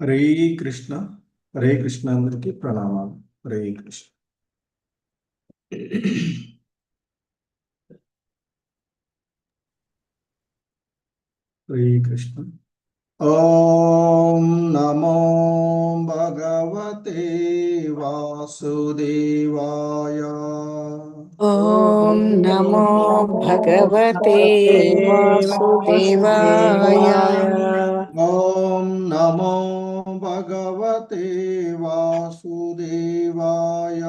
హరే కృష్ణ. హరే కృష్ణ అందరికి ప్రణామాలు. హరే కృష్ణ. హరే కృష్ణ. ఓం నమో భగవతే వాసుదేవాయ. ఓం నమో భగవతే వాసుదేవాయ. ఓం నమో భగవతే వాసుదేవాయ.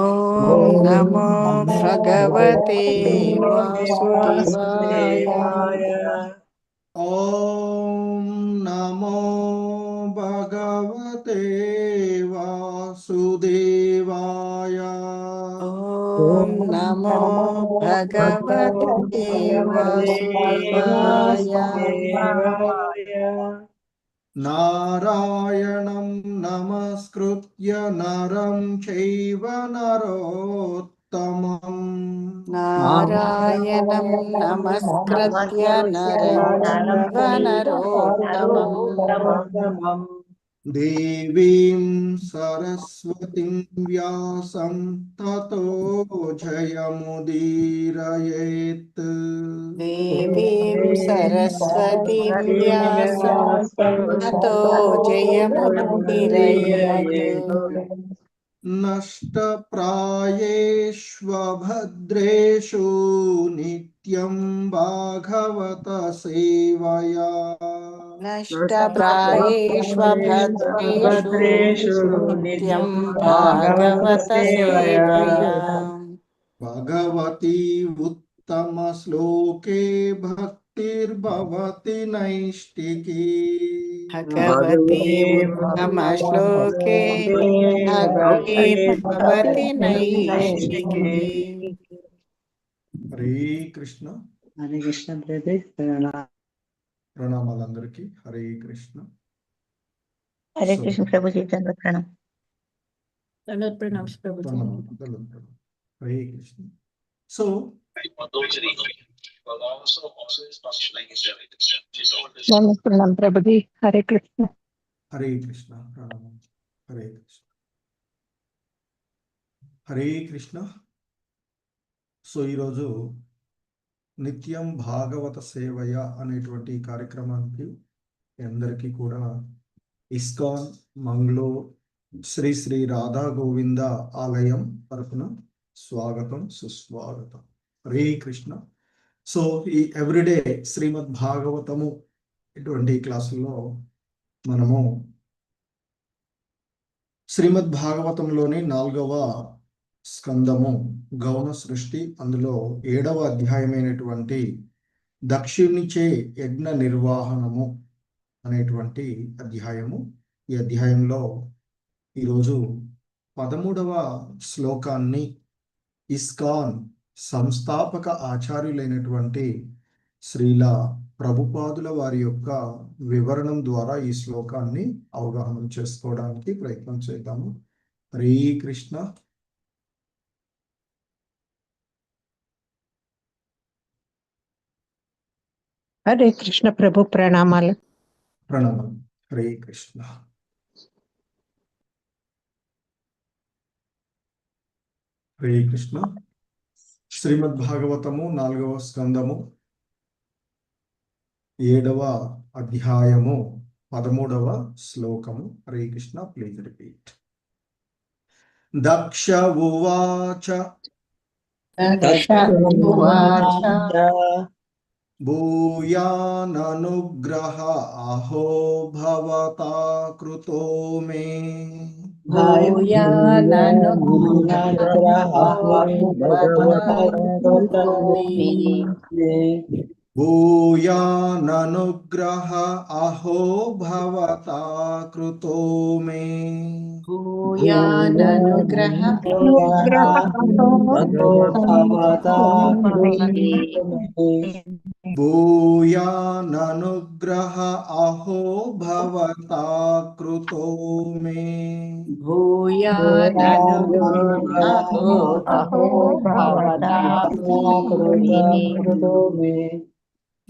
ఓం నమో భగవతే వాసుదేవాయ. ఓం నమో భగవతే వాసుదేవాయ. ఓం నమో భగవతే వాసుదేవాయ. నారాయణం నమస్కృత్య నరం చైవ నరోత్తమం. నారాయణం నమస్కృత్య నరం చైవ నరోత్తమం. దేవీం సరస్వతిం వ్యాసం తతో జయముదీరయేత్. దేవీం సరస్వతీం వ్యాసం తతో జయముదీరయేత్. నష్టప్రాయేష్వభద్రేషు నిత్యం భాగవత సేవయా. నష్టప్రాయేష్వభద్రేషు నిత్యం భాగవత సేవయా. భగవతి ఉత్తమ శ్లోకే భక్తిర్భవతి నైష్టికీ. భగవతి ఉత్తమ శ్లోకే భక్తిర్భవతి నైష్టికీ. హరే కృష్ణ. హరే కృష్ణ బ్రదర్. ప్రణామాలందరికీ. హరే కృష్ణ. हरे कृष्ण प्रभु जी दंडवत प्रणाम। హరే కృష్ణ. సో प्रणाम प्रभु जी। हरे कृष्ण। హరే కృష్ణ. ప్రణామం. హరే కృష్ణ. హరే కృష్ణ. సో ఈరోజు నిత్యం భాగవత సేవయ అనేటువంటి కార్యక్రమానికి అందరికీ కూడా ఇస్కాన్ మంగళూరు శ్రీ శ్రీ రాధా గోవింద ఆలయం తరపున స్వాగతం, సుస్వాగతం. హరే కృష్ణ. సో ఈ ఎవ్రీడే శ్రీమద్ భాగవతము ఇటువంటి క్లాసుల్లో మనము శ్రీమద్ భాగవతంలోని 4వ స్కందము గౌణ సృష్టి, అందులో 7వ అధ్యాయమైనటువంటి దక్షిణిచే యజ్ఞ నిర్వహణము అనేటువంటి అధ్యాయము. ఈ అధ్యాయంలో ఈరోజు 13వ శ్లోకాన్ని ఇస్కాన్ సంస్థాపక ఆచార్యులైనటువంటి శ్రీల ప్రభుపాదుల వారి యొక్క వివరణం ద్వారా ఈ శ్లోకాన్ని అవగాహన చేసుకోవడానికి ప్రయత్నం చేద్దాము. హరే కృష్ణ. हरे कृष्ण प्रभु ప్రణామాలు. ప్రణామం. హరే కృష్ణ. హరే కృష్ణ. శ్రీమద్ భాగవతము 4వ స్కందము 7వ అధ్యాయము 13వ శ్లోకము. హరే కృష్ణ. Please repeat. దక్ష ఉవాచ భూయాననుగ్రహ అహో భవతా కృతో మే. భూయాననుగ్రహ అహో భవతా కృతో మే. భూయాననుగ్రహ భూయాననుగ్రహ అహో భవతా కృతో మే. భూయాననుగ్రహ అహో భవతా కృతో మే.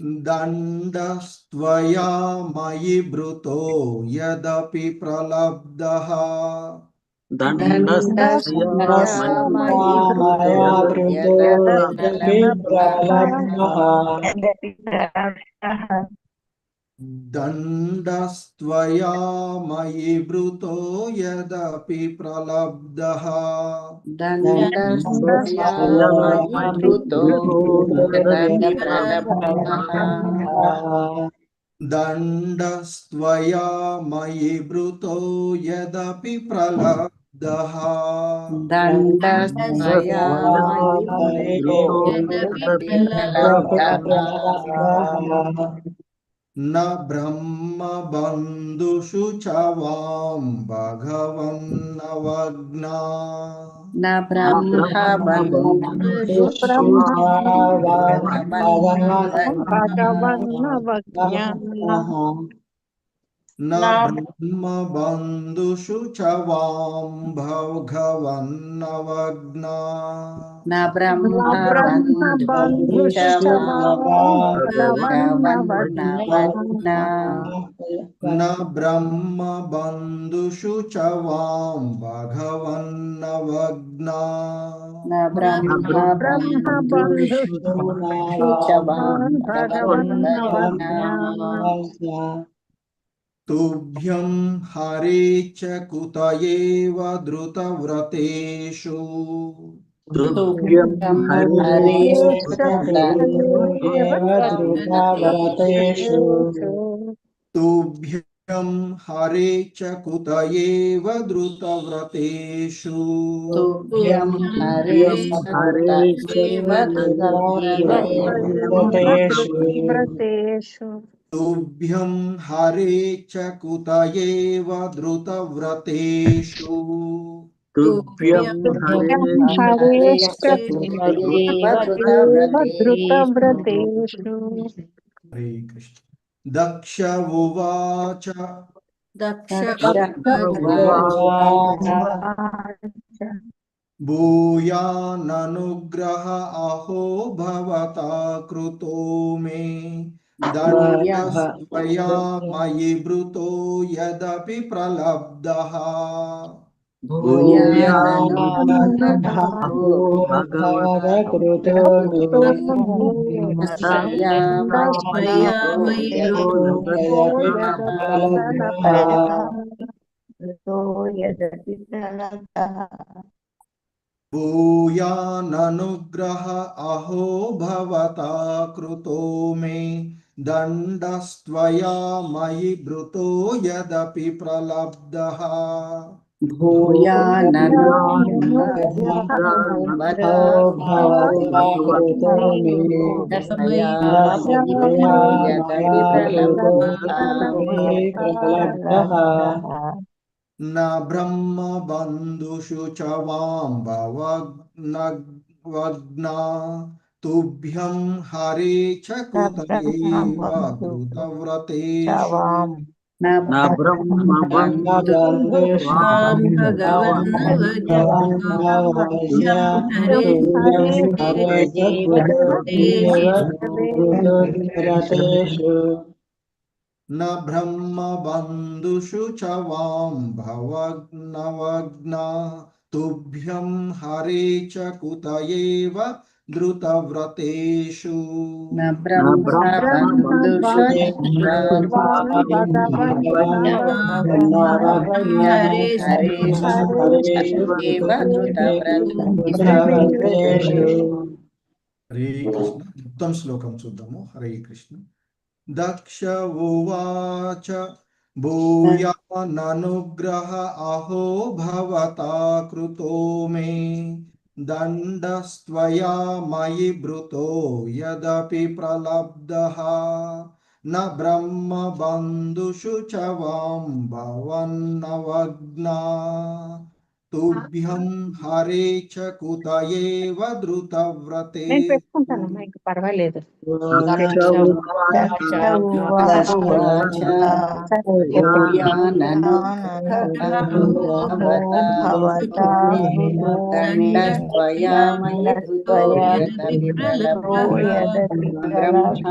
दण्डस्त्वया मयि भृतो यदपि प्रलब्धः दण्डस्त्वया मयि भृतो मया वृतो यदपि प्रलब्धः यद्यपि प्राप्तः दण्डस्त्वया मयि भृतो यदपि प्रलब्धः दण्डस्त्वया मयि भृतो यदपि प्रलब्धः दण्डस्त्वया मयि भृतो यदपि प्रलब्धः दण्डस्त्वया मयि भृतो यदपि प्रलब्धः न ब्रह्मबन्धुषु च वां भगवन्नवग्ना न ब्रह्मबन्धुषु न ब्रह्मबन्धुषु च वां भगवन्नवग्ना न ब्रह्मबन्धुषु च भगवन्नवग्ना न ब्रह्मबन्धुषु च वां भगवन्नवग्ना न ब्रह्मबन्धुषु च भगवन्नवग्ना तुभ्यं हरे च कुतयेव धृतव्रतेषु तुभ्यं द्रुतव्रतेषु तुभ्यं हरे च कुतयेव धृतव्रतेषु तुभ्यं हरे सकुतयेव व्रतेषु तुभ्यं हरे च कुतयेव धृतव्रतेषु तुभ्यं हरे सकुतयेव धृतव्रतेषु हरे कृष्ण दक्ष उवाच दक्ष भूयाननुग्रह अहो भवता कृतो मे दण्डस्त्वया मयि भृतो यदपि प्रलब्धः यदपि प्रलब्धः भूयाननुग्रह अहो भवता कृतो मे दण्डस्त्वया मयि भृतो यदपि प्रलब्धः न ब्रह्मबन्धुषु च वां भवग्ना तुभ्यं हरे च कुतयेव धृतव्रतेषु न ब्रह्मबन्धुषु न ब्रह्मबन्धुषु च वां भवग्नवग्ना तुभ्यं हरे च कुतयेव धृतव्रतेषु न ब्रह्मबन्धुषु हरे एव धृतव्रतेषु हरे कृष्ण उत्तम श्लोकं చూద్దాము हरे कृष्ण दक्ष उवाच भूयाननुग्रह अहो भवता कृतो मे दण्डस्त्वया मयि भृतो यदपि प्रलब्धः न ब्रह्मबन्धुषु च वां भवन्नवग्ना तुभ्यं हरे च कुत एव धृतव्रते నేను పెట్టుకుంటాను మైక్ పర్వాలేదు. దక్ష దక్ష ఉవాచ ఉవాచ భూయాననుగ్రహో దండస్త్వయామయి ధృతో యదపి ప్రలబ్ధః బ్రహ్మ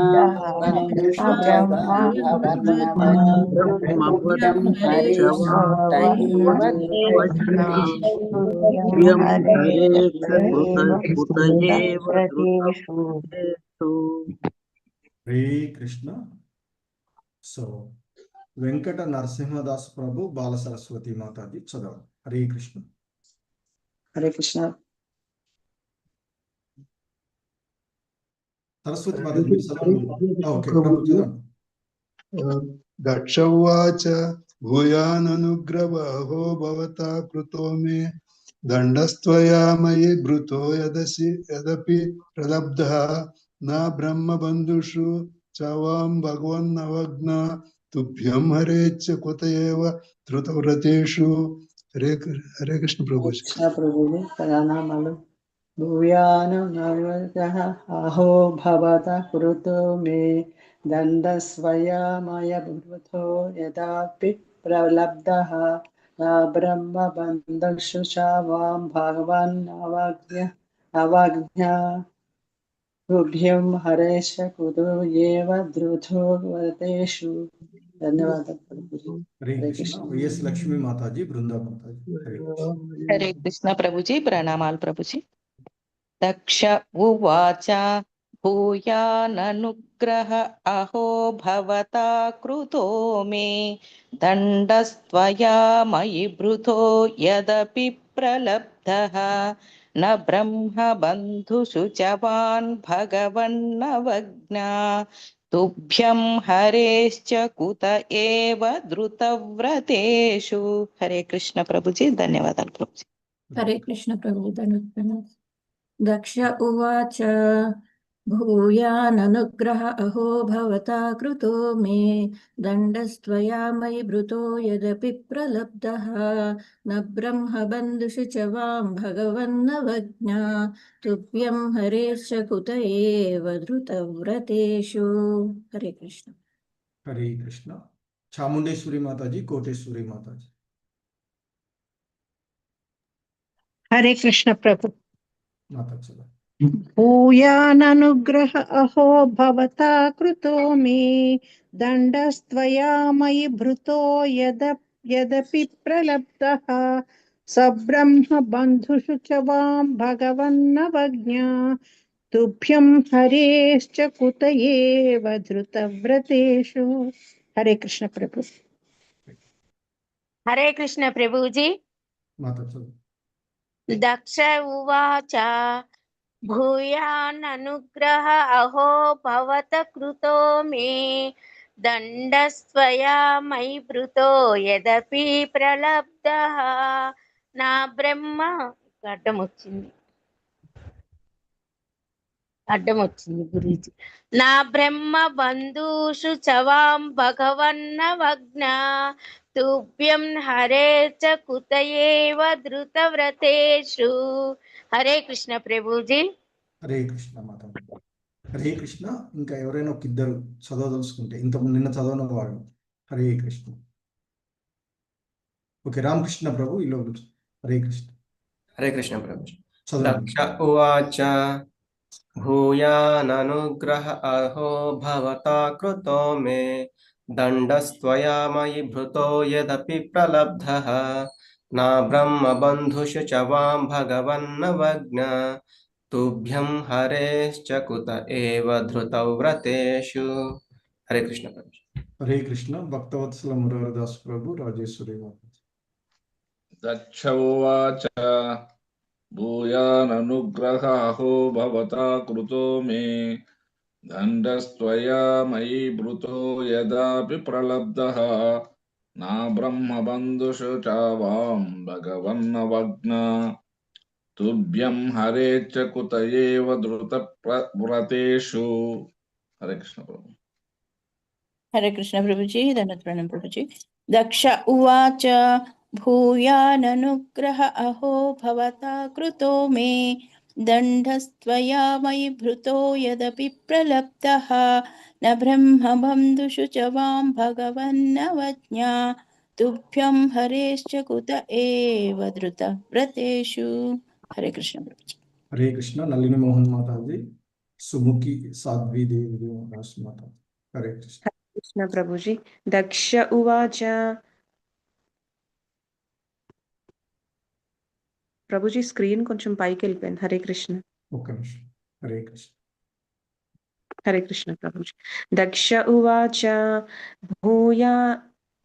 తుభ్యం హరే కృష్ణ. సో వెంకట నరసింహదాస్ ప్రభు బాల సరస్వతి మాతాజీ చదవండి. హరే కృష్ణ. హరే కృష్ణ. సరస్వతి మాతాజీ మీరు చదవండి. ఓకే ప్రభు చదవండి. దక్ష ఉవాచ భూయాననుగ్రహో భవతా కృతో మే దండస్త్వయా మయి భృతో యదపి ప్రలబ్ధః నా బ్రహ్మబంధుషు చవాం భగవన్నవజ్ఞ తుభ్యం హరేచ్చ కుత ఏవ ధృతవ్రతేషు. హరే కృష్ణ ప్రభు. కృష్ణ ప్రభుని ప్రణామాలు. భూయాననుగ్రహ అహో భవత కృతో మే దండస్వయామయ భృతో యదాపి ప్రలబ్ధః నా బ్రహ్మబంధుషు చావాం భగవన్ అవజ్ఞ తుభ్యం హరేష కుతో ఏవ ధృతో వ్రతేషు. ధన్యవాదాలు ప్రభుజీ. హరే కృష్ణ. వైఎస్ లక్ష్మీ మాతాజీ, బృందా మాతాజీ. హరే కృష్ణ. హరే కృష్ణ ప్రభుజీ, ప్రణామాలు ప్రభుజీ. దక్ష ఉవాచ భూయాననుగ్రహ అహో భవతా కృతో మే దండస్త్వయా మయి భృతో యదపి ప్రలబ్ధః న బ్రహ్మ బంధుషు చవాన్ భగవన్నవజ్ఞా తుభ్యం హరేశ్చ కుత ఏవ ధృతవ్రతేషు. హరే కృష్ణ ప్రభుజీ, ధన్యవాదాలు ప్రభుజీ. హరే కృష్ణ ప్రభు. ధన్యవాదాలు. దక్ష ఉవాచ భూయాననుగ్రహ అహో భవతా కృతో మే దండస్త్వయా మయి భృతో యదపి ప్రలబ్ధః న బ్రహ్మబంధుషు చ వాం భగవన్నవజ్ఞా తుభ్యం హరేశ్చ కుత ఏవ ధృతవ్రతేషు. హరే కృష్ణ. హరే కృష్ణ. చాముండేశ్వరి మాతాజీ, కోటేశ్వరి మాతాజీ. హరే కృష్ణ ప్రభు. మాతా చదవండి. భూయాననుగ్రహ అహో భవతా కృతో మే దండస్త్వయా మయి భృతో యదపి ప్రలబ్ధః సబ్రహ్మ బంధుషు చ వాం భగవన్నవజ్ఞా తుభ్యం హరేశ్చ కుత ఏవ ధృతవ్రతేషు. హరే కృష్ణ ప్రభు. హరే కృష్ణ ప్రభుజీ. మాతా చదవండి. దక్ష ఉవాచ భూయాననుగ్రహ అహో భవత కృతో మే దండస్త్వయా మయి భృతో యదపి ప్రలబ్ధః నా బ్రహ్మ అడ్డం వచ్చింది గురించి. నా బ్రహ్మ బంధుషు చవాం భగవన్నవజ్ఞ తుభ్యం హరే చ కుత ఏవ ధృతవ్రతేషు. హరే కృష్ణ ప్రభుజీ. హరే కృష్ణ మాతా. హరే కృష్ణ. ఇంకా ఎవరైనా ఒక ఇద్దరు చదవదలుచుకుంటే, నిన్న చదవన వాడు. హరే కృష్ణ. ఓకే, రామకృష్ణ ప్రభు ఇలా. హరే కృష్ణ. హరే కృష్ణ ప్రభు. చదవండి. దక్ష ఉవాచ భూయాననుగ్రహ అహో భవతా కృతో మే దండస్త్వయా మయి భృతో యదపి ప్రలబ్ధః నా బ్రహ్మబంధుషు చ వాం భగవన్నవజ్ఞా తుభ్యం హరేశ్చ కుత ఏవ ధృతవ్రతేషు. హరే కృష్ణ ప్రభు. హరే కృష్ణ. భక్తవత్సల మురారదాస్ ప్రభు, రాజేశ్వరి మాతాజీ. దక్ష ఉవాచ భూయాననుగ్రహ అహో భవతా కృతో మే దండస్త్వయా మయి భృతో యదాపి ప్రలబ్ధః నా బ్రహ్మబంధుషు చ వాం భగవన్నవజ్ఞా తుభ్యం హరేచ్చ కుత ఏవ ధృతవ్రతేషు. హరే కృష్ణ ప్రభు. హరే కృష్ణ ప్రభుజీ, ధన్యవాదాలు ప్రభుజీ. దక్ష ఉవాచ भूयाननुग्रह अहो भवता कृतो मे दण्डस्त्वया मयि भृतो यदपि प्रलब्धः न ब्रह्मबन्धुषु च वां भगवन्नवज्ञा तुभ्यं हरेश्च कुत एव धृतव्रतेषु। हरे कृष्ण प्रभुजी। हरे कृष्ण। नलिनी मोहन माता जी, सुमुखी साध्वी देवी माता। हरे कृष्ण। कृष्ण प्रभुजी। दक्ष उवाच ప్రభుజీ స్క్రీన్ కొంచెం పైకి వెళ్ళిపోయింది. హరే కృష్ణ. ఒక్క నిమిషం. హరే కృష్ణ. హరే కృష్ణ ప్రభుజీ. దక్ష ఉవాచ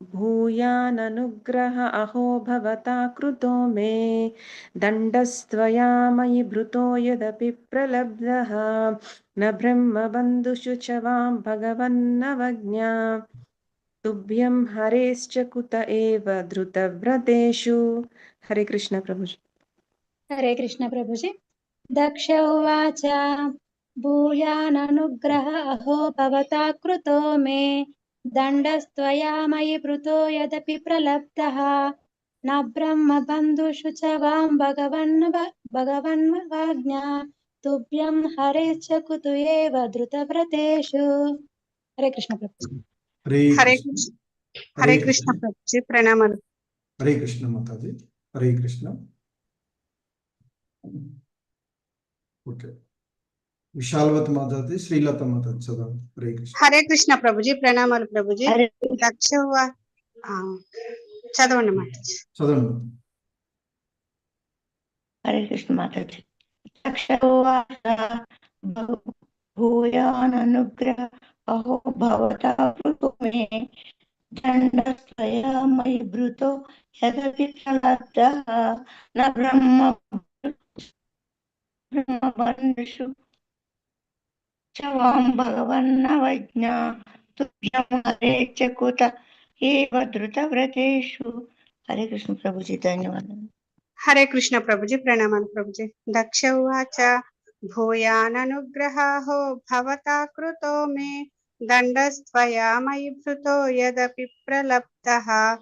భూయాననుగ్రహ అహో భవతా కృతో మే దండస్త్వయా మయి భృతో యదపి ప్రలబ్ధః న బ్రహ్మబంధుషు చ వాం భగవన్నవజ్ఞా తుభ్యం హరేశ్చ కుత ఏవ ధృతవ్రతేషు. హరే కృష్ణ ప్రభుజీ. हरे कृष्ण प्रभुजी। दक्ष उवाच भूयाननुग्रह अहो भवता कृतो मे दण्डस्त्वया मयि भृतो यदपि प्रलब्धः न ब्रह्मबन्धुषु च वां भगवन्नवाज्ञा तुभ्यं हरेश्च कुतु एव धृतव्रतेषु। हरे कृष्ण प्रभुजी। हरे कृष्ण प्रभुजी। प्रणाम। हरे कृष्ण माता जी। हरे कृष्ण। ओके, विशालवत माता जी, श्रीलता माता जी सदा। हरे कृष्ण। हरे कृष्ण प्रभुजी। प्रणाम प्रभुजी। दक्ष हुआ చదవండి మాతాజీ. చదవండి. హరే కృష్ణ మాతాజీ. దక్ష ఉవాచ భూయాననుగ్రహ అహో భవతా కృతో మే దండస్త్వయా మయి భృతో యదపి ప్రలబ్ధః న బ్రహ్మబంధుషు చ వాం భగవన్నవజ్ఞా తుభ్యం హరేశ్చ కుత ఏవ ధృతవ్రతేషు. హరే కృష్ణ ప్రభుజీ. ధన్యవాదాలు. హరే కృష్ణ ప్రభుజీ. ప్రణామాలు ప్రభుజీ. దక్ష ఉవాచ భూయాననుగ్రహో భవతా కృతో మే దండస్త్వయా మయి భృతో యదపి ప్రలబ్ధః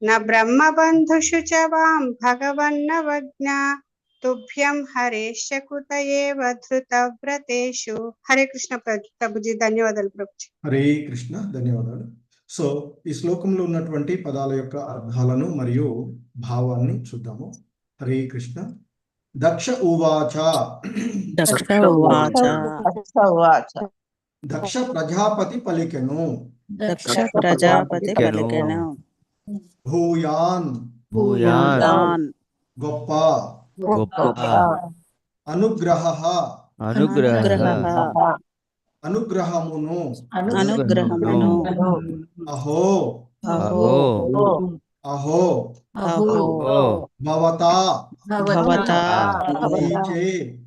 న బ్రహ్మబంధుషు చ వాం భగవన్నవజ్ఞా తుభ్యం హరేశ్చ కుత ఏవ ధృతవ్రతేషు. హరే కృష్ణ ప్రభుజీ. ధన్యవాదాలు ప్రభుజీ. హరే కృష్ణ. ధన్యవాదాలు. సో ఈ శ్లోకంలో ఉన్నటువంటి పదాల యొక్క అర్థాలను మరియు భావాన్ని చూద్దాము. హరే కృష్ణ. దక్ష ఉవాచ. దక్ష ప్రజాపతి పలికెను. భూయాన్ గొప్ప అనుగ్రహమును అహో భవతా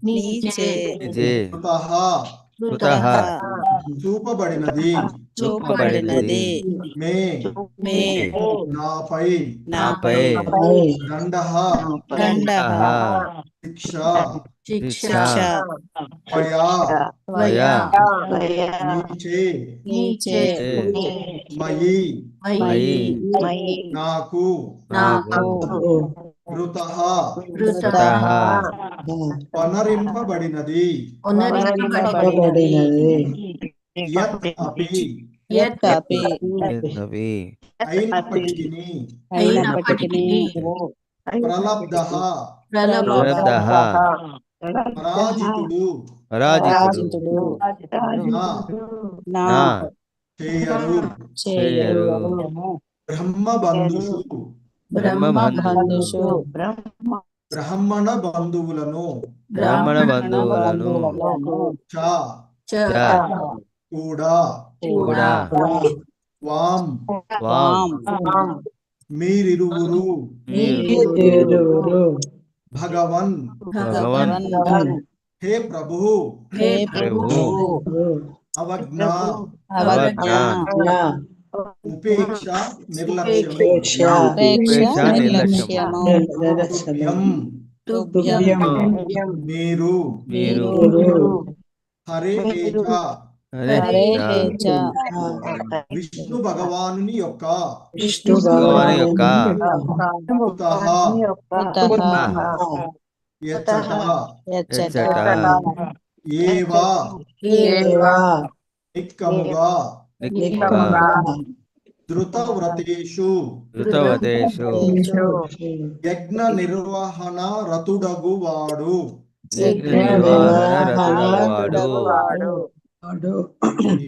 నీచే చూపబడినది మే నాపై దండః శిక్ష త్వయా నీచే మయి నాకు ఘృతః పనరింపబడినది యత్ అపి అయినప్పటికీ ప్రలబ్ధః పరాజితుడు నా చేయరు బ్రాహ్మణ బంధువులను కూడా వాం మీరిరువురు భగవన్ హే ప్రభు అవజ్ఞా ఉపేక్ష నిర్లక్ష్యము మీరు హరే విష్ణు భగవానుని యొక్క విష్ణు భగవాను యొక్క కుతః యచ్చట ఏవా నిక్కముగా ధృతవ్రతేషు యజ్ఞ నిర్వహణ రతుడగు వాడు.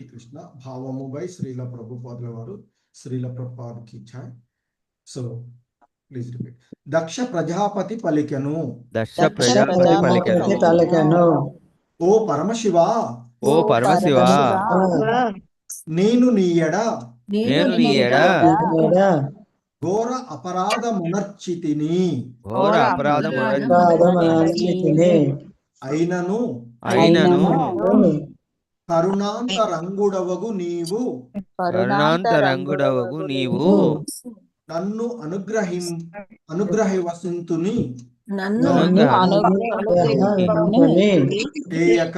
కృష్ణ భావము బై శ్రీల ప్రభుపాదుల వారు. శ్రీల ప్రభుపాద్ కి జై. So please repeat. Daksha Prajapati పలికెను. ఓ పరమశివ, నేను నీ ఎడ ఘోర అపరాధమునర్చితిని. అయినను కరుణాంతరంగుడవగు నీవు నన్ను అనుగ్రహివసింతుని చేయక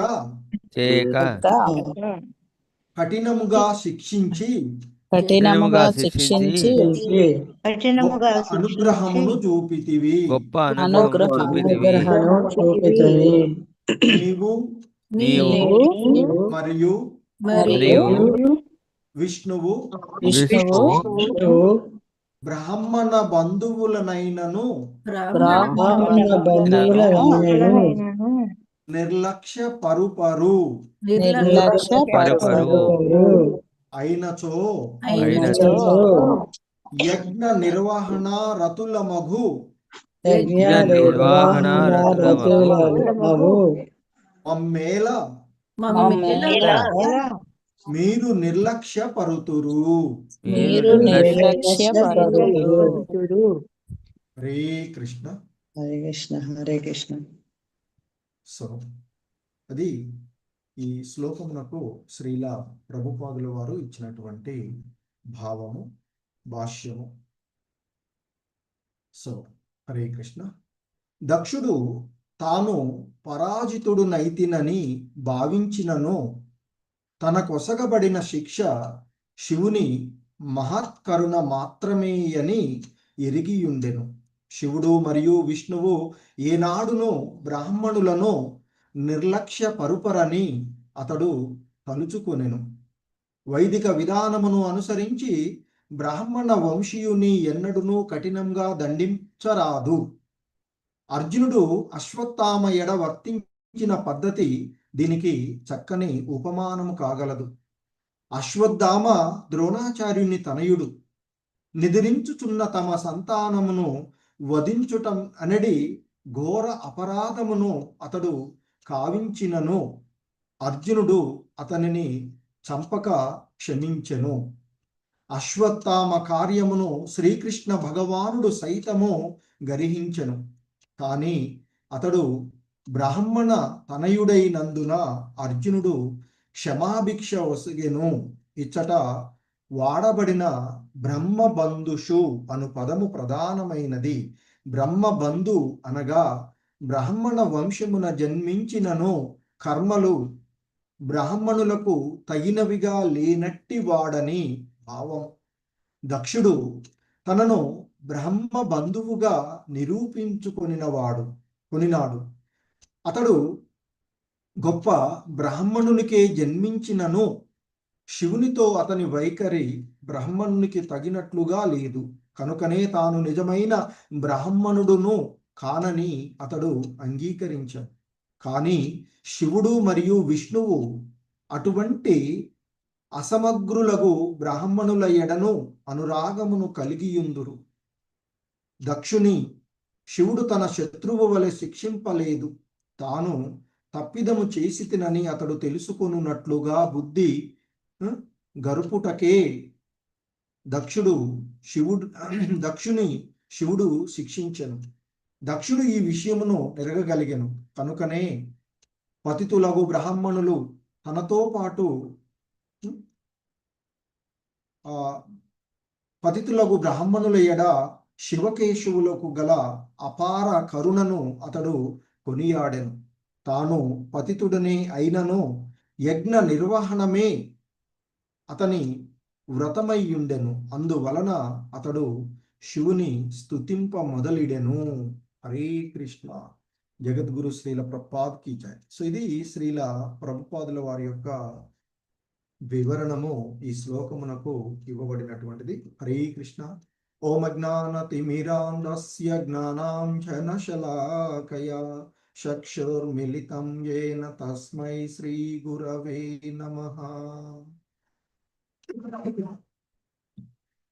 కఠినముగా శిక్షించి అనుగ్రహమును చూపితివి. నీవు మరియు విష్ణువు బ్రాహ్మణ బంధువులనైనను నిర్లక్ష్య పరుపరు అయినచో యజ్ఞ నిర్వహణ రతుల మగు మమ్మేల మీరు నిర్లక్ష్య పరుతురు. హరే కృష్ణ. హరే కృష్ణ. సో అది ఈ శ్లోకమునకు శ్రీల ప్రభుపాదుల వారు ఇచ్చినటువంటి భావము, భాష్యము. సో హరే కృష్ణ. దక్షుడు తాను పరాజితుడునైతినని భావించినను తన కొసగబడిన శిక్ష శివుని మహత్కరుణ మాత్రమే అని ఎరిగియుండెను. శివుడు మరియు విష్ణువు ఏనాడును బ్రాహ్మణులను నిర్లక్ష్య పరుపరని అతడు తలుచుకొనెను. వైదిక విధానమును అనుసరించి బ్రాహ్మణ వంశీయుని ఎన్నడునూ కఠినంగా దండించరాదు. అర్జునుడు అశ్వత్థామ ఎడ వర్తించిన పద్ధతి దీనికి చక్కని ఉపమానము కాగలదు. అశ్వత్థామ ద్రోణాచార్యుని తనయుడు. నిద్రించుచున్న తమ సంతానమును వధించుటం అనడి ఘోర అపరాధమును అతడు కావించినను అర్జునుడు అతనిని చంపక క్షమించెను. అశ్వత్థామ కార్యమును శ్రీకృష్ణ భగవానుడు సైతము గరిహించెను. కానీ అతడు బ్రాహ్మణ తనయుడైనందున అర్జునుడు క్షమాభిక్ష ఒసగెను. ఇచ్చట వాడబడిన బ్రహ్మబంధుషు అను పదము ప్రధానమైనది. బ్రహ్మబంధు అనగా బ్రాహ్మణ వంశమున జన్మించినను కర్మలు బ్రాహ్మణులకు తగినవిగా లేనట్టి వాడని భావం. దక్షుడు తనను బ్రహ్మ బంధువుగా కొనినాడు. అతడు గొప్ప బ్రాహ్మణునికే జన్మించినను శివునితో అతని వైఖరి బ్రాహ్మణునికి తగినట్లుగా లేదు. కనుకనే తాను నిజమైన బ్రాహ్మణుడును కానని అతడు అంగీకరించాడు. కానీ శివుడు మరియు విష్ణువు అటువంటి అసమగ్రులకు బ్రాహ్మణుల ఎడను అనురాగమును కలిగియుందురు. దక్షుని శివుడు తన శత్రువు వలె శిక్షింపలేదు. తాను తప్పిదము చేసి తినని అతడు తెలుసుకొనున్నట్లుగా బుద్ధి గరుపుటకే దక్షుని శివుడు శిక్షించెను. దక్షుడు ఈ విషయమును ఎరగగలిగెను. కనుకనే పతితులగు బ్రాహ్మణులు తనతో పాటు పతితులగు బ్రాహ్మణుల ఎడ శివకేశవులకు గల అపార కరుణను అతడు కొనియాడెను. తాను పతితుడనే అయినను యజ్ఞ నిర్వహణమే అతని వ్రతమయ్యుండెను. అందువలన అతడు శివుని స్తుతింప మొదలిడెను. హరే కృష్ణ. జగద్గురు శ్రీల ప్రభుపాద్ కీ జై. సో ఇది శ్రీల ప్రభుపాదుల వారి యొక్క వివరణము ఈ శ్లోకమునకు ఇవ్వబడినటువంటిది. హరే కృష్ణ. ఓం అజ్ఞానతిమిరాంధస్య జ్ఞానాంజనశలాకయా చక్షుర్మిలితం యేన తస్మై శ్రీ గురవే నమః.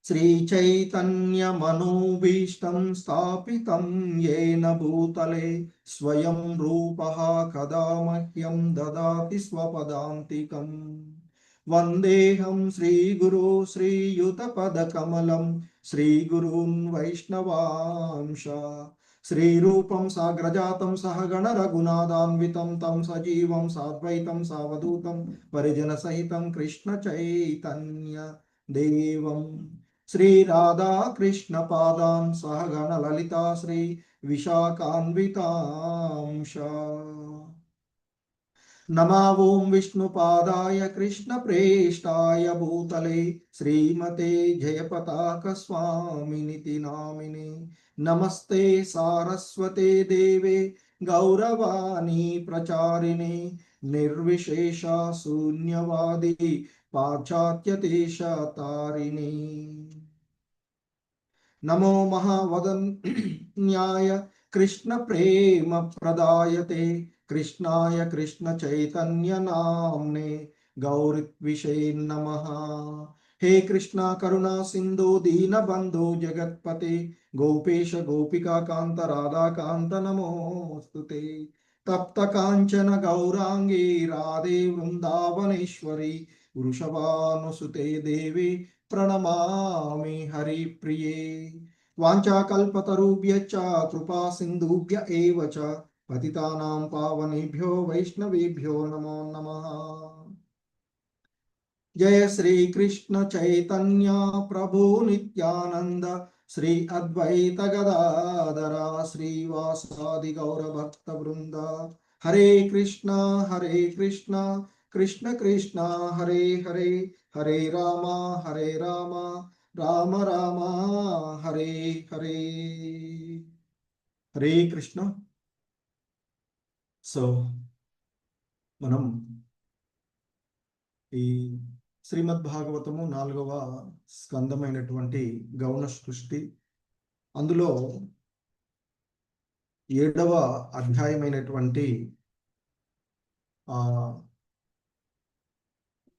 శ్రీచైతన్యమనోభీష్టం స్థాపితం యేన భూతలే స్వయం రూపః కదా మహ్యం దదాతి స్వపదాంతికం. వందేహం శ్రీగురు శ్రీయుతపదకమలం శ్రీగురూన్ వైష్ణవాంశ. శ్రీరూపం సాగ్రజాతం సహగణ రఘునాథాన్వితం తం సజీవం సాద్వైతం సావధూతం పరిజన సహితం కృష్ణ చైతన్య దేవం. శ్రీ రాధా కృష్ణ పాదాన్ సహగణ లలితా శ్రీ విశాఖాన్వితాంశ. నమా ఓం విష్ణుపాదాయ కృష్ణ ప్రేష్టాయ భూతలే శ్రీమతే జయపతాక స్వామినితి నామినే. నమస్తే సారస్వతే దేవే గౌరవాణి ప్రచారిణే నిర్విశేష శూన్యవాది పాశ్చాత్యదేశ తారిణే. నమో మహావదన్యాయ కృష్ణ ప్రేమ ప్రదాయతే కృష్ణాయ కృష్ణ చైతన్య నామ్నే గౌరిత్విషే నమః. హే కృష్ణ కరుణా సింధు దీనబంధు జగత్పతే గోపేశ గోపికా కాంత రాధాకాంత నమోస్తుతే. తప్త కాంచన గౌరాంగీ రాధే వృందావనేశ్వరి వృషభానుసుతే దేవి ప్రణమామి హరిప్రియే. వాంఛాకల్పతరుభ్యశ్చ కృపా సింధుభ్య ఏవ చ పతితానాం పావనేభ్యో వైష్ణవేభ్యో నమో నమః. జయ శ్రీ కృష్ణ చైతన్య ప్రభు నిత్యానంద శ్రీ అద్వైత గదాధర శ్రీవాసాది గౌర భక్త బృంద. హరే కృష్ణ కృష్ణ కృష్ణ హరే హరే హరే రామ రామ రామ హరే హరే. హరే కృష్ణ. సో మనం ఈ శ్రీమద్ భాగవతము 4వ స్కందమైనటువంటి గౌణ సృష్టి, అందులో 7వ అధ్యాయమైనటువంటి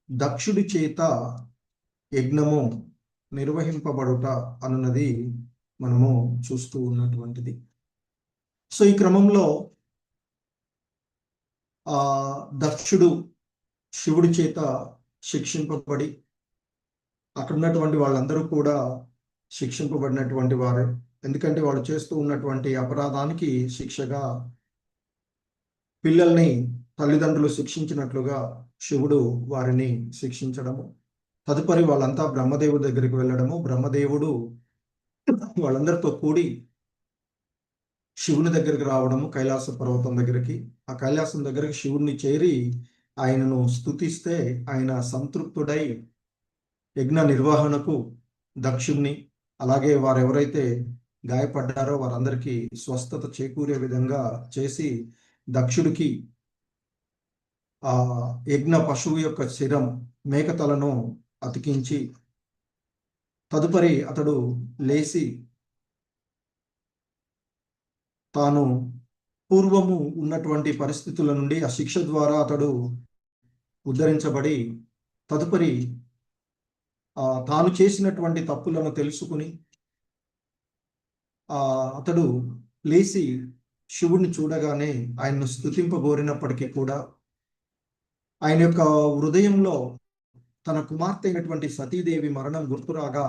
దక్షుడి చేత యజ్ఞము నిర్వహింపబడుట అన్నది మనము చూస్తూ ఉన్నటువంటిది. సో ఈ క్రమంలో దక్షుడు శివుడి చేత శిక్షింపబడి అక్కడ ఉన్నటువంటి వాళ్ళందరూ కూడా శిక్షింపబడినటువంటి వారే. ఎందుకంటే వాళ్ళు చేస్తూ ఉన్నటువంటి అపరాధానికి శిక్షగా పిల్లల్ని తల్లిదండ్రులు శిక్షించినట్లుగా శివుడు వారిని శిక్షించడము. తదుపరి వాళ్ళంతా బ్రహ్మదేవుడి దగ్గరికి వెళ్ళడము. బ్రహ్మదేవుడు వాళ్ళందరితో కూడి శివుని దగ్గరికి రావడము, కైలాస పర్వతం దగ్గరికి. ఆ కైలాసం దగ్గరికి శివుణ్ణి చేరి ఆయనను స్తుతిస్తే ఆయన సంతృప్తుడై యజ్ఞ నిర్వహణకు దక్షుణ్ణి, అలాగే వారెవరైతే గాయపడ్డారో వారందరికీ స్వస్థత చేకూరే విధంగా చేసి దక్షుడికి ఆ యజ్ఞ పశువు యొక్క శిరం మేకతలను అతికించి తదుపరి అతడు లేచి తాను పూర్వము ఉన్నటువంటి పరిస్థితుల నుండి ఆ శిక్ష ద్వారా అతడు ఉద్ధరించబడి తదుపరి తాను చేసినటువంటి తప్పులను తెలుసుకుని అతడు లేచి శివుడిని చూడగానే ఆయన్ను స్తుతింపబోరినప్పటికీ కూడా ఆయన యొక్క హృదయంలో తన కుమార్తె అయినటువంటి సతీదేవి మరణం గుర్తురాగా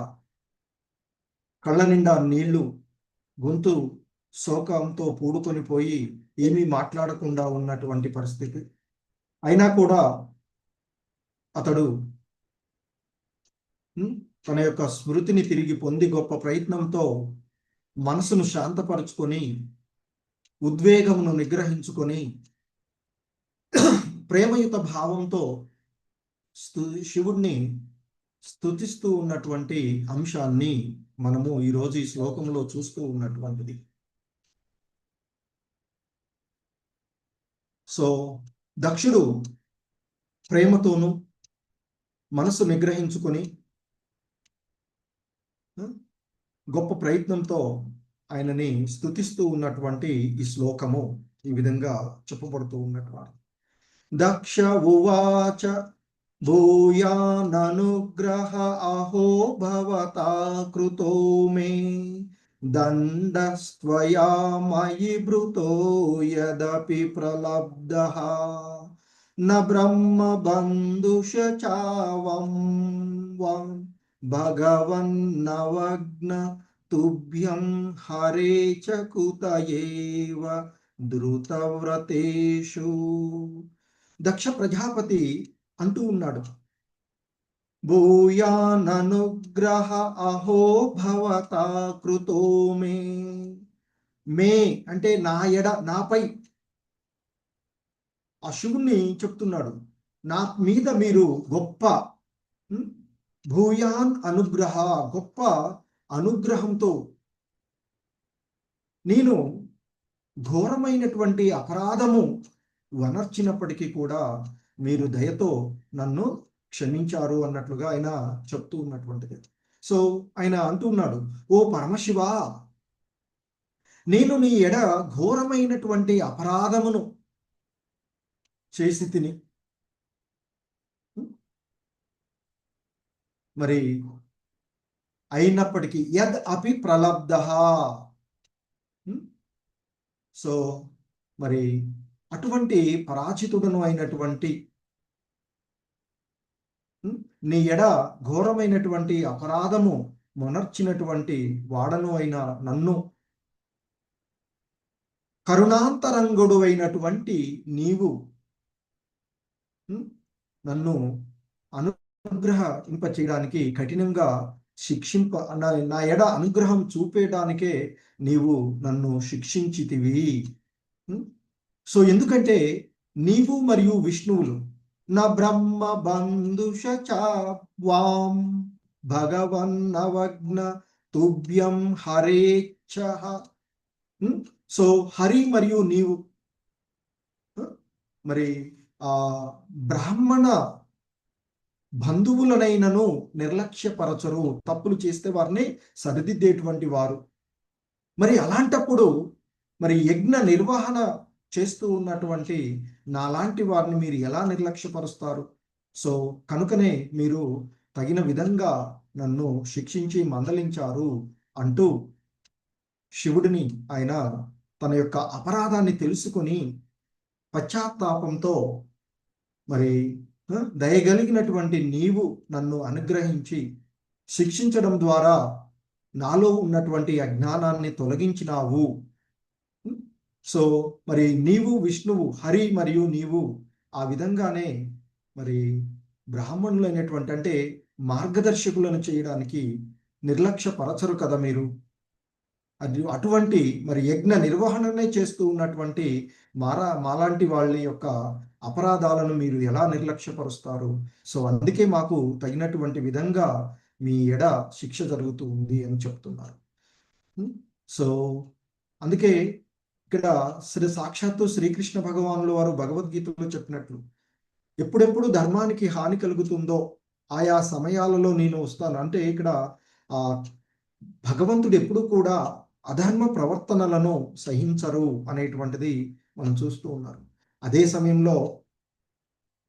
కళ్ళ నిండా నీళ్లు, గొంతు శోకంతో పూడుకొని పోయి ఏమీ మాట్లాడకుండా ఉన్నటువంటి పరిస్థితి. అయినా కూడా అతడు తన యొక్క స్మృతిని తిరిగి పొంది గొప్ప ప్రయత్నంతో మనసును శాంతపరుచుకొని ఉద్వేగమును నిగ్రహించుకొని ప్రేమయుత భావంతో శివుణ్ణి స్తుతిస్తూ ఉన్నటువంటి అంశాన్ని మనము ఈరోజు ఈ శ్లోకంలో చూస్తూ ఉన్నటువంటిది. సో దక్షుడు ప్రేమతోనూ మనసు నిగ్రహించుకొని గొప్ప ప్రయత్నంతో ఆయనని స్తుతిస్తూ ఉన్నటువంటి ఈ శ్లోకము ఈ విధంగా చెప్పబడుతూ ఉన్నటువంటి. దక్ష ఉవాచ భూయాననుగ్రహ అహో భవతా కృతో మే దండస్త్వయా మయి భృతో యదపి ప్రలబ్ధః న బ్రహ్మ బంధుష చావం భగవన్నవగ్న తుభ్యం హరే చ కుతయేవ ధృతవ్రతేషు. దక్ష ప్రజాపతి అంటూ ఉన్నాడు, భూయాననుగ్రహ అహో భవతా కృతో మే. మే అంటే నాపై ఆ శివుణ్ణి చెప్తున్నాడు, నా మీద మీరు గొప్ప భూయాన్ అనుగ్రహ, గొప్ప అనుగ్రహంతో నేను ఘోరమైనటువంటి అపరాధము వనర్చినప్పటికీ కూడా మీరు దయతో నన్ను క్షమించారు అన్నట్లుగా ఆయన చెప్తూ ఉన్నటువంటిది. సో ఆయన అంటున్నాడు, ఓ పరమశివ, నేను నీ ఎడ ఘోరమైనటువంటి అపరాధమును చేసి తిని, మరి అయినప్పటికీ యద్ అపి ప్రలబ్ధః, సో మరి అటువంటి పరాజితుడను అయినటువంటి నీ ఎడ ఘోరమైనటువంటి అపరాధము మొనర్చినటువంటి వాడను అయిన నన్ను కరుణాంతరంగుడు అయినటువంటి నీవు నన్ను అనుగ్రహింప చేయడానికి కఠినంగా నా ఎడ అనుగ్రహం చూపేయడానికే నీవు నన్ను శిక్షించితివి. సో ఎందుకంటే నీవు మరియు విష్ణువులు నా బ్రహ్మ బంధుష చాం భగవన్నవగ్న తుభ్యం హరేచ్ఛ. సో హరి మరియు నీవు మరి బ్రాహ్మణ బంధువులనైనను నిర్లక్ష్యపరచరు, తప్పులు చేస్తే వారిని సరిదిద్దేటువంటి వారు. మరి అలాంటప్పుడు మరి యజ్ఞ నిర్వహణ చేస్తూ ఉన్నటువంటి నాలాంటి వారిని మీరు ఎలా నిర్లక్ష్యపరుస్తారు? సో కనుకనే మీరు తగిన విధంగా నన్ను శిక్షించి మందలించారు అంటూ శివుడిని ఆయన తన యొక్క అపరాధాన్ని తెలుసుకొని పశ్చాత్తాపంతో మరి దయగలిగినటువంటి నీవు నన్ను అనుగ్రహించి శిక్షించడం ద్వారా నాలో ఉన్నటువంటి అజ్ఞానాన్ని తొలగించినావు. సో మరి నీవు విష్ణువు హరి మరియు నీవు ఆ విధంగానే మరి బ్రాహ్మణులైనటువంటి అంటే మార్గదర్శకులను చేయడానికి నిర్లక్ష్యపరచరు కదా మీరు. అటువంటి మరి యజ్ఞ నిర్వహణనే చేస్తూ ఉన్నటువంటి మాలాంటి వాళ్ళ యొక్క అపరాధాలను మీరు ఎలా నిర్లక్ష్యపరుస్తారు? సో అందుకే మాకు తగినటువంటి విధంగా మీ ఎడ శిక్ష జరుగుతూ ఉంది అని చెప్తున్నారు. సో అందుకే ఇక్కడ సాక్షాత్తు శ్రీకృష్ణ భగవానుల వారు భగవద్గీతలో చెప్పినట్లు, ఎప్పుడెప్పుడు ధర్మానికి హాని కలుగుతుందో ఆయా సమయాలలో నేను వస్తాను. అంటే ఇక్కడ భగవంతుడు ఎప్పుడు కూడా అధర్మ ప్రవర్తనలను సహించరు అనేటువంటిది మనం చూస్తూ ఉన్నారు. అదే సమయంలో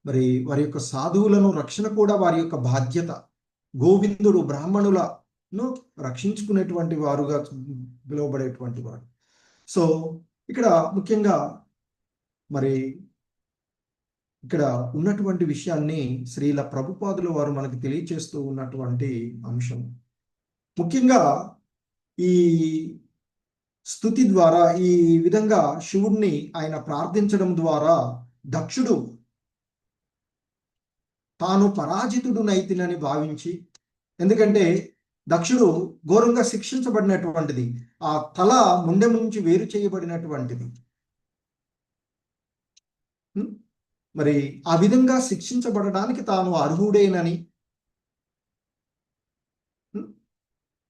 మరి వారి యొక్క సాధువులను రక్షణ కూడా వారి యొక్క బాధ్యత. గోవిందుడు బ్రాహ్మణులను రక్షించుకునేటువంటి వారుగా పిలువబడేటువంటి వాడు. సో ఇక్కడ ముఖ్యంగా మరి ఇక్కడ ఉన్నటువంటి విషయాన్ని శ్రీల ప్రభుపాదుల వారు మనకు తెలియచేస్తూ ఉన్నటువంటి అంశం. ముఖ్యంగా ఈ స్తుతి ద్వారా ఈ విధంగా శివుణ్ణి ఆయన ప్రార్థించడం ద్వారా దక్షుడు తాను పరాజితుడునైతినని భావించి, ఎందుకంటే దక్షుడు ఘోరంగా శిక్షించబడినటువంటిది, ఆ తల ముండెం నుంచి వేరు చేయబడినటువంటిది. మరి ఆ విధంగా శిక్షించబడడానికి తాను అర్హుడేనని,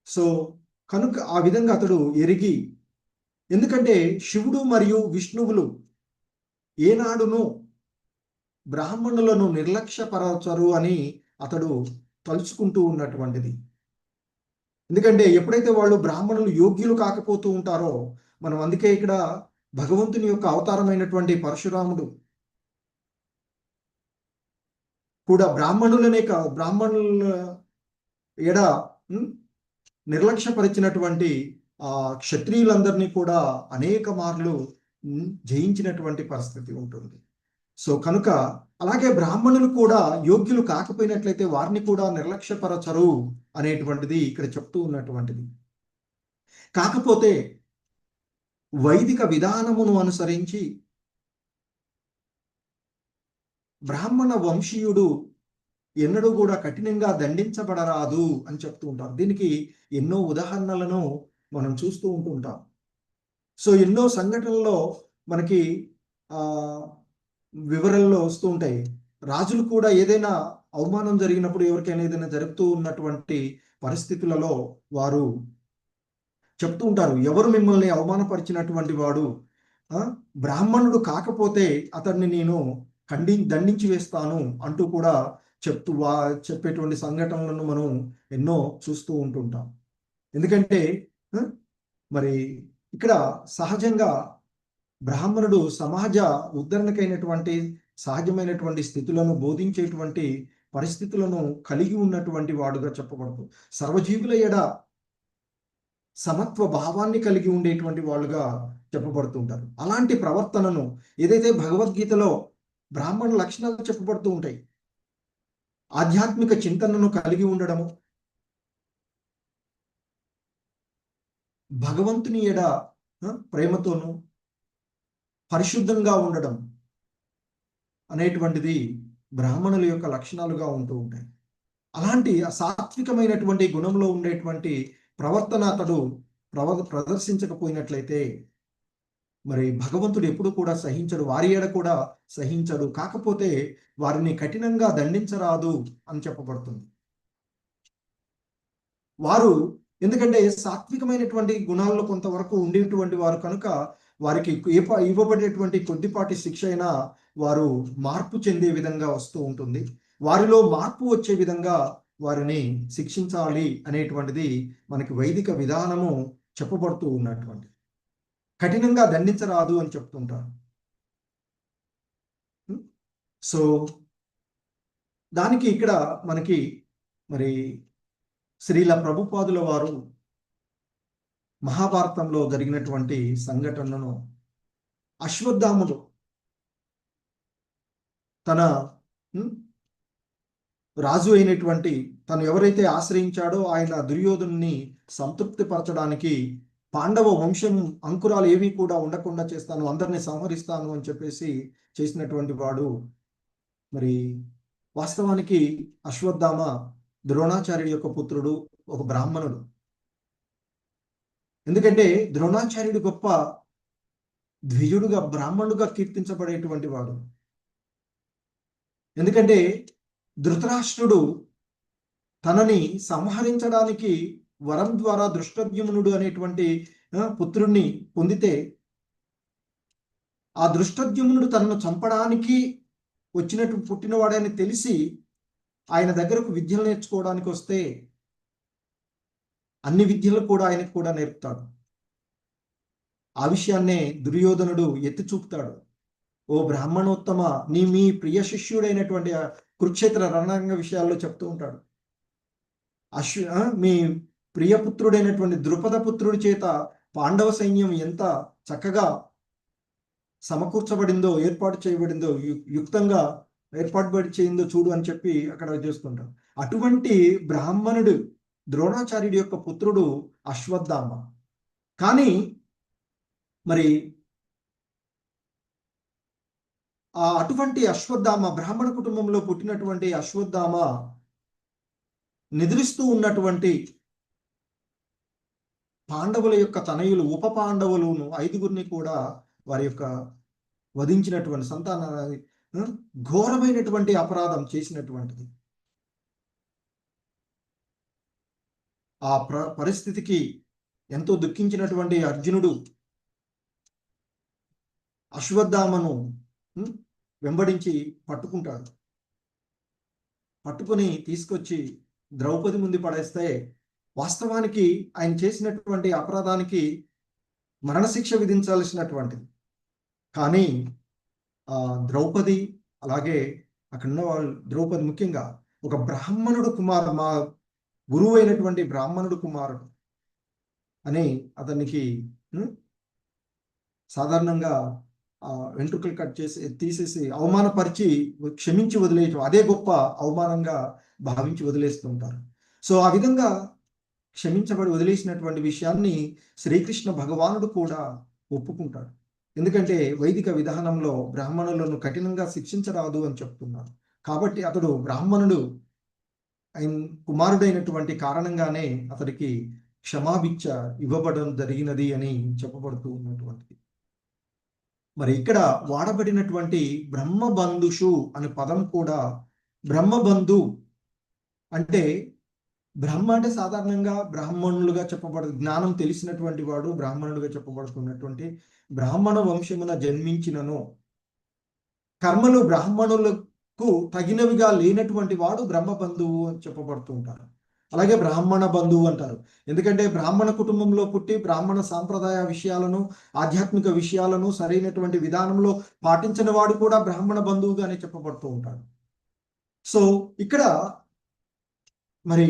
సో కనుక ఆ విధంగా అతడు ఎరిగి, ఎందుకంటే శివుడు మరియు విష్ణువులు ఏనాడును బ్రాహ్మణులను నిర్లక్ష్యపరచరు అని అతడు తలుచుకుంటూ ఉన్నటువంటిది. ఎందుకంటే ఎప్పుడైతే వాళ్ళు బ్రాహ్మణులు యోగ్యులు కాకపోతూ ఉంటారో, మనం అందుకే ఇక్కడ భగవంతుని యొక్క అవతారమైనటువంటి పరశురాముడు కూడా బ్రాహ్మణుల ఎడ నిర్లక్ష్యపరిచినటువంటి క్షత్రియులందరినీ కూడా అనేక మార్లు జయించినటువంటి పరిస్థితి ఉంటుంది. సో కనుక అలాగే బ్రాహ్మణులు కూడా యోగ్యులు కాకపోయినట్లయితే వారిని కూడా నిర్లక్ష్యపరచరు అనేటువంటిది ఇక్కడ చెప్తూ ఉన్నటువంటిది. కాకపోతే వైదిక విధానమును అనుసరించి బ్రాహ్మణ వంశీయుడు ఎన్నడూ కూడా కఠినంగా దండించబడరాదు అని చెప్తూ ఉంటారు. దీనికి ఎన్నో ఉదాహరణలను మనం చూస్తూ ఉంటుంటాం. సో ఎన్నో సంఘటనల్లో మనకి వివరణలో వస్తూ ఉంటాయి. రాజులు కూడా ఏదైనా అవమానం జరిగినప్పుడు, ఎవరికైనా ఏదైనా జరుగుతూ ఉన్నటువంటి పరిస్థితులలో వారు చెప్తూ ఉంటారు, ఎవరు మిమ్మల్ని అవమానపరిచినటువంటి వాడు బ్రాహ్మణుడు కాకపోతే అతన్ని నేను దండించి వేస్తాను అంటూ కూడా చెప్పేటువంటి సంఘటనలను మనం ఎన్నో చూస్తూ ఉంటుంటాం. ఎందుకంటే మరి ఇక్కడ సహజంగా బ్రాహ్మణుడు సమాజ ఉద్ధరణకైనటువంటి సహజమైనటువంటి స్థితులను బోధించేటువంటి పరిస్థితులను కలిగి ఉన్నటువంటి వాడుగా చెప్పబడుతుంది. సర్వజీవుల ఎడ సమత్వ భావాన్ని కలిగి ఉండేటువంటి వాళ్ళుగా చెప్పబడుతుంటారు. అలాంటి ప్రవర్తనను ఏదైతే భగవద్గీతలో బ్రాహ్మణ లక్షణాలు చెప్పబడుతూ ఉంటాయి, ఆధ్యాత్మిక చింతనను కలిగి ఉండడము, భగవంతుని ఎడ ప్రేమతోనూ పరిశుద్ధంగా ఉండడం అనేటువంటిది బ్రాహ్మణుల యొక్క లక్షణాలుగా ఉంటూ ఉంటాయి. అలాంటి సాత్వికమైనటువంటి గుణంలో ఉండేటువంటి ప్రవర్తన అతడు ప్రదర్శించకపోయినట్లయితే మరి భగవంతుడు ఎప్పుడు కూడా సహించడు, వారి ఏడ కూడా సహించడు. కాకపోతే వారిని కఠినంగా దండించరాదు అని చెప్పబడుతుంది. వారు ఎందుకంటే సాత్వికమైనటువంటి గుణాల్లో కొంతవరకు ఉండేటువంటి వారు కనుక వారికి ఇవ్వబడేటువంటి కొద్దిపాటి శిక్ష అయినా వారు మార్పు చెందే విధంగా వస్తూ ఉంటుంది. వారిలో మార్పు వచ్చే విధంగా వారిని శిక్షించాలి అనేటువంటిది మనకి వైదిక విధానము చెప్పబడుతూ ఉన్నటువంటి. కఠినంగా దండించరాదు అని చెప్తుంటారు. సో దానికి ఇక్కడ మనకి మరి శ్రీల ప్రభుపాదుల వారు మహాభారతంలో జరిగినటువంటి సంఘటనను, అశ్వత్థాముడు తన రాజు అయినటువంటి తను ఎవరైతే ఆశ్రయించాడో ఆయన దుర్యోధనుని సంతృప్తి పరచడానికి పాండవ వంశం అంకురాలు ఏవి కూడా ఉండకుండా చేస్తాను, అందరినీ సంహరిస్తాను అని చెప్పేసి చేసినటువంటి వాడు. మరి వాస్తవానికి అశ్వత్థామ ద్రోణాచార్యుడి యొక్క పుత్రుడు, ఒక బ్రాహ్మణుడు. ఎందుకంటే ద్రోణాచార్యుడు గొప్ప ద్విజుడుగా బ్రాహ్మణుడుగా కీర్తించబడేటువంటి వాడు. ఎందుకంటే ధృతరాష్ట్రుడు తనని సంహరించడానికి వరం ద్వారా దృష్టద్యుమ్నుడు అనేటువంటి పుత్రుణ్ణి పొందితే, ఆ దృష్టద్యుమ్నుడు తనను చంపడానికి పుట్టినవాడని తెలిసి ఆయన దగ్గరకు విద్యలు నేర్చుకోవడానికి వస్తే అన్ని విద్యలు కూడా ఆయనకు కూడా నేర్పుతాడు. ఆ విషయాన్నే దుర్యోధనుడు ఎత్తి చూపుతాడు. ఓ బ్రాహ్మణోత్తమ, మీ ప్రియ శిష్యుడైనటువంటి కురుక్షేత్ర రణరంగ విషయాల్లో చెప్తూ ఉంటాడు. మీ ప్రియపుత్రుడైనటువంటి ద్రుపద పుత్రుడి చేత పాండవ సైన్యం ఎంత చక్కగా సమకూర్చబడిందో, ఏర్పాటు చేయబడిందో, యుక్తంగా ఏర్పాటు చేయిందో చూడు అని చెప్పి అక్కడ చేస్తుంటాం. అటువంటి బ్రాహ్మణుడు ద్రోణాచార్యుడి యొక్క పుత్రుడు అశ్వత్థామ. కానీ మరి అటువంటి అశ్వత్థామ, బ్రాహ్మణ కుటుంబంలో పుట్టినటువంటి అశ్వత్థామ నిద్రిస్తూ ఉన్నటువంటి పాండవుల యొక్క తనయులు ఉప పాండవులను 5గురిని కూడా వారి యొక్క వధించినటువంటి ఘోరమైనటువంటి అపరాధం చేసినటువంటిది. ఆ పరిస్థితికి ఎంతో దుఃఖించినటువంటి అర్జునుడు అశ్వత్థామను వెంబడించి పట్టుకుంటాడు. పట్టుకొని తీసుకొచ్చి ద్రౌపది ముందు పడేస్తే వాస్తవానికి ఆయన చేసినటువంటి అపరాధానికి మరణశిక్ష విధించాల్సినటువంటిది. కానీ ద్రౌపది అలాగే అక్కడ ఉన్న వాళ్ళు, ద్రౌపది ముఖ్యంగా ఒక బ్రాహ్మణుడు కుమారుడు, మా గురువు అయినటువంటి బ్రాహ్మణుడు కుమారుడు అని అతనికి సాధారణంగా వెంట్రుకలు కట్ చేసి తీసేసి అవమానపరిచి క్షమించి వదిలేయటం అదే గొప్ప అవమానంగా భావించి వదిలేస్తుంటారు. సో ఆ విధంగా క్షమించబడి వదిలేసినటువంటి విషయాన్ని శ్రీకృష్ణ భగవానుడు కూడా ఒప్పుకుంటాడు. ఎందుకంటే వైదిక విధానంలో బ్రాహ్మణులను కఠినంగా శిక్షించరాదు అని చెప్తున్నారు. కాబట్టి అతడు బ్రాహ్మణుడు కుమారుడైనటువంటి కారణంగానే అతడికి క్షమాభిక్ష ఇవ్వబడడం జరిగినది అని చెప్పబడుతూ ఉన్నటువంటిది. మరి ఇక్కడ వాడబడినటువంటి బ్రహ్మబంధుషు అనే పదం కూడా బ్రహ్మబంధు అంటే, బ్రహ్మ అంటే సాధారణంగా బ్రాహ్మణులుగా చెప్పబడు, జ్ఞానం తెలిసినటువంటి వాడు బ్రాహ్మణులుగా చెప్పబడుతున్నటువంటి బ్రాహ్మణ వంశమున జన్మించినను కర్మలు బ్రాహ్మణులకు తగినవిగా లేనటువంటి వాడు బ్రహ్మబంధువు అని చెప్పబడుతూ ఉంటారు. అలాగే బ్రాహ్మణ బంధువు అంటారు. ఎందుకంటే బ్రాహ్మణ కుటుంబంలో పుట్టి బ్రాహ్మణ సాంప్రదాయ విషయాలను, ఆధ్యాత్మిక విషయాలను సరైనటువంటి విధానంలో పాటించిన వాడు కూడా బ్రాహ్మణ బంధువుగానే చెప్పబడుతూ ఉంటాడు. సో ఇక్కడ మరి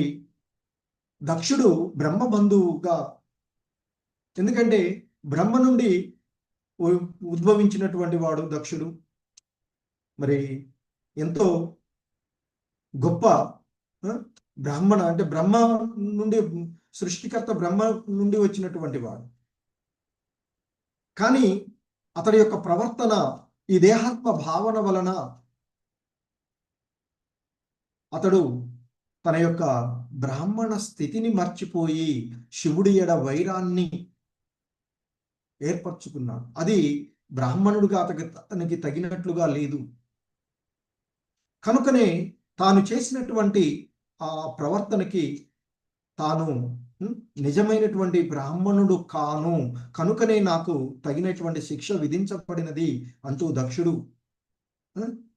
దక్షుడు బ్రహ్మ బంధువుగా, ఎందుకంటే బ్రహ్మ నుండి ఉద్భవించినటువంటి వాడు దక్షుడు. మరి ఎంతో గొప్ప బ్రాహ్మణ అంటే బ్రహ్మ నుండి, సృష్టికర్త బ్రహ్మ నుండి వచ్చినటువంటి వాడు. కానీ అతడి యొక్క ప్రవర్తన ఈ దేహాత్మ భావన వలన అతడు తన యొక్క బ్రాహ్మణ స్థితిని మర్చిపోయి శివుడి ఎడ వైరాన్ని ఏర్పరచుకున్నాడు. అది బ్రాహ్మణుడిగా అతనికి తగినట్లుగా లేదు. కనుకనే తాను చేసినటువంటి ఆ ప్రవర్తనకి తాను నిజమైనటువంటి బ్రాహ్మణుడు కాను, కనుకనే నాకు తగినటువంటి శిక్ష విధించబడినది అంటూ దక్షుడు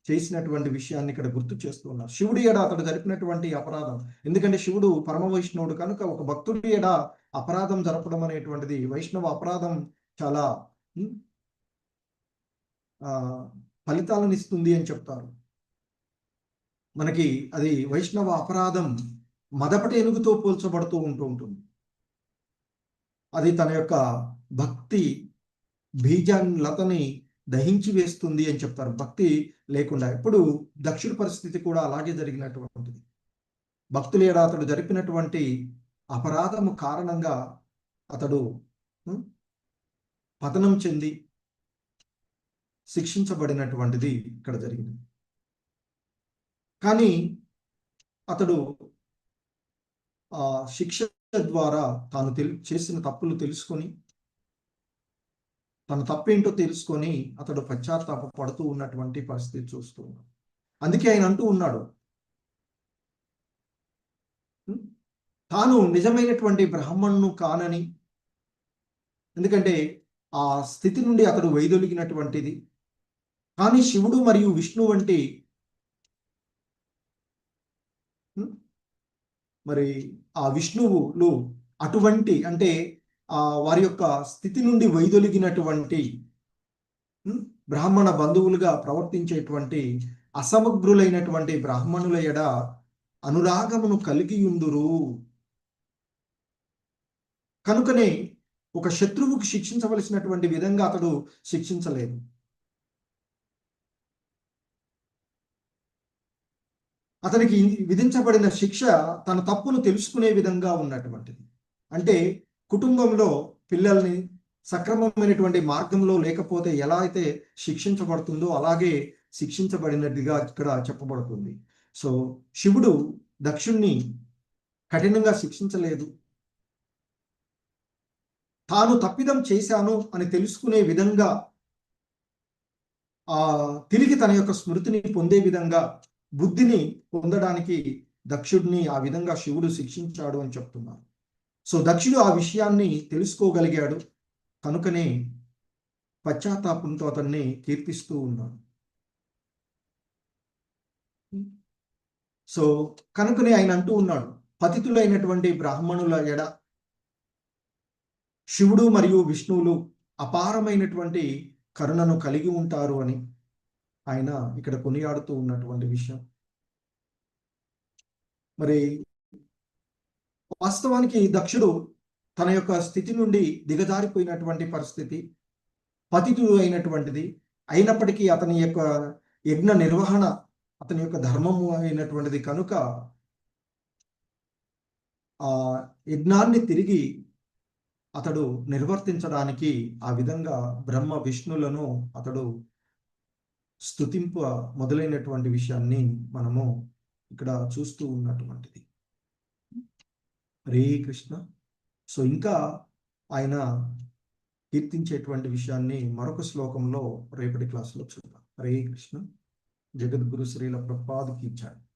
చేసినటువంటి విషయాన్ని ఇక్కడ గుర్తు చేస్తున్నారు. శివుడి ఎడ అతడు జరిపినటువంటి అపరాధం, ఎందుకంటే శివుడు పరమ వైష్ణవుడు కనుక ఒక భక్తుడి ఎడ అపరాధం జరపడం అనేటువంటిది, వైష్ణవ అపరాధం చాలా ఫలితాలను ఇస్తుంది అని చెప్తారు. మనకి అది వైష్ణవ అపరాధం మదపటి ఏనుగుతో పోల్చబడుతూ ఉంటుంది. అది తన యొక్క భక్తి బీజాన్ని, లతని దహించి వేస్తుంది అని చెప్తారు. భక్తి లేకుండా ఇప్పుడు దక్షుడి పరిస్థితి కూడా అలాగే జరిగినటువంటిది. భక్తుల ఎడ అతడు జరిపినటువంటి అపరాధము కారణంగా అతడు పతనం చెంది శిక్షించబడినటువంటిది ఇక్కడ జరిగింది. కానీ అతడు ఆ శిక్ష ద్వారా తాను చేసిన తప్పులు తెలుసుకొని, తన తప్పేంటో తెలుసుకొని అతడు పశ్చాత్తాప పడుతూ ఉన్నటువంటి పరిస్థితి చూస్తూ ఉన్నాడు. అందుకే ఆయన అంటూ ఉన్నాడు, తాను నిజమైనటువంటి బ్రాహ్మణును కానని. ఎందుకంటే ఆ స్థితి నుండి అతడు వైదొలిగినటువంటిది. కానీ శివుడు మరియు విష్ణు వంటి మరి ఆ విష్ణువులు అటువంటి, అంటే వారి యొక్క స్థితి నుండి వైదొలిగినటువంటి బ్రాహ్మణ బంధువులుగా ప్రవర్తించేటువంటి అసమగ్రులైనటువంటి బ్రాహ్మణుల ఎడ అనురాగమును కలిగియుందురు. కనుకనే ఒక శత్రువుకు శిక్షించవలసినటువంటి విధంగా అతడు శిక్షించలేదు. అతనికి విధించబడిన శిక్ష తన తప్పును తెలుసుకునే విధంగా ఉన్నటువంటిది. అంటే కుటుంబంలో పిల్లల్ని సక్రమమైనటువంటి మార్గంలో లేకపోతే ఎలా అయితే శిక్షించబడుతుందో అలాగే శిక్షించబడినట్టుగా ఇక్కడ చెప్పబడుతుంది. సో శివుడు దక్షుణ్ణి కఠినంగా శిక్షించలేదు. తాను తప్పిదం చేశాను అని తెలుసుకునే విధంగా తిరిగి తన యొక్క స్మృతిని పొందే విధంగా బుద్ధిని పొందడానికి దక్షుడిని ఆ విధంగా శివుడు శిక్షించాడు అని చెప్తున్నారు. సో దక్షుడు ఆ విషయాన్ని తెలుసుకోగలిగాడు కనుకనే పశ్చాత్తాపంతో అతన్ని కీర్తిస్తూ ఉన్నాడు. సో కనుకనే ఆయన అంటూ ఉన్నాడు, పతితులైనటువంటి బ్రాహ్మణుల ఎడ శివుడు మరియు విష్ణువులు అపారమైనటువంటి కరుణను కలిగి ఉంటారు అని ఆయన ఇక్కడ కొనియాడుతూ ఉన్నటువంటి విషయం. మరి వాస్తవానికి దక్షుడు తన యొక్క స్థితి నుండి దిగజారిపోయినటువంటి పరిస్థితి, పతితుడు అయినటువంటిది అయినప్పటికీ అతని యొక్క యజ్ఞ నిర్వహణ అతని యొక్క ధర్మము అయినటువంటిది కనుక ఆ యజ్ఞాన్ని తిరిగి అతడు నిర్వర్తించడానికి ఆ విధంగా బ్రహ్మ విష్ణులను అతడు స్తుతింప మొదలైనటువంటి విషయాన్ని మనము ఇక్కడ చూస్తూ ఉన్నటువంటిది. హరే కృష్ణ. సో ఇంకా ఆయన కీర్తించేటువంటి విషయాన్ని మరొక శ్లోకంలో రేపటి క్లాసులో చూద్దాం. హరే కృష్ణ. జగద్గురు శ్రీల ప్రభుపాద్ కీ జై.